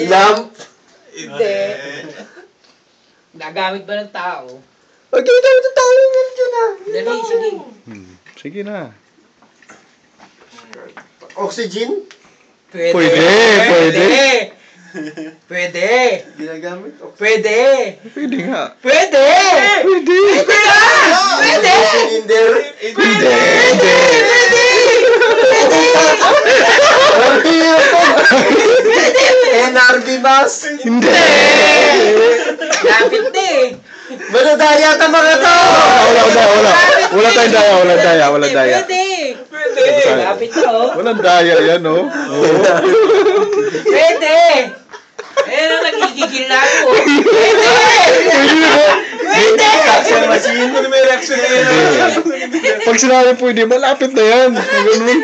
Lamp. Hindi. Nagamit ba ng tao? Pag ginagamit ng tao yung ganito na. Dali, sige. Sige na. Oxygen? Pwede. Pwede. Pwede. Ginagamit? Pwede. Pwede nga. Pwede. Pwede. Pwede na! Pwede! Cylinder? Hindi. NRB bus? Hindi. Lapit na eh. Madadaya ka mga to! Wala. Wala tayong daya. Wala daya. Pwede. Lapit na oh. Walang daya yan, oh. Pwede. Eh, nagigigil na ako. Pwede. Pwede. Reaction machine? May reaction na yun. Pag sinabi pwede, malapit na yan. Ganun.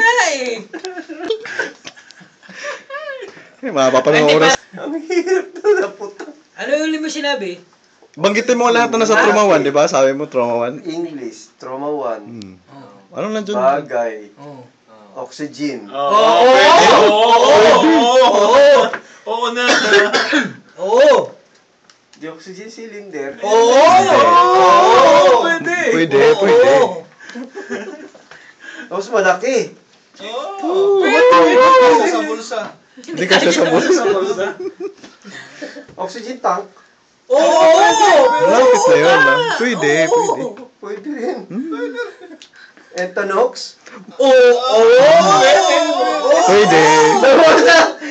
Mapapanood ng oras. Ang hirap na puto. Ano yung uli mo sinabi? Banggitin mo lahat na nasa trauma 1, di ba? Sabi mo trauma 1. English, trauma 1. Anong nandun? Bagay. Oh. Oxygen. Oo na. Oo. Di oxygen cylinder. Oo. Pwede. Pwede. Tapos malaki. Pwede. Sa bulsa. Hindi kasi sa bulsa. Oxygen tank. Oo. Malapit na yun, ha? Pwede. Pwede rin. Entanox. Pwede.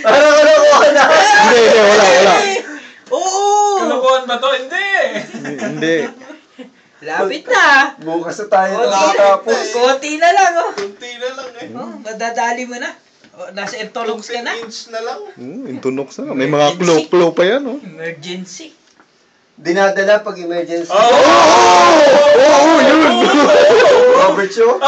Parang nakuha na. Hindi, wala. Oo. Kalokohan ba to? Hindi. Hindi. Lapit na. Bukas na tayo nakatapos. Konti na lang oh. Kunti na lang eh. Oh, madadali mo na. Oh, nasa Entolox ka na. 20 inch na lang. Intunox na. May mga clue pa yan, oh. Emergency. Dinadala pag emergency. Oo, yun. Robert Shaw.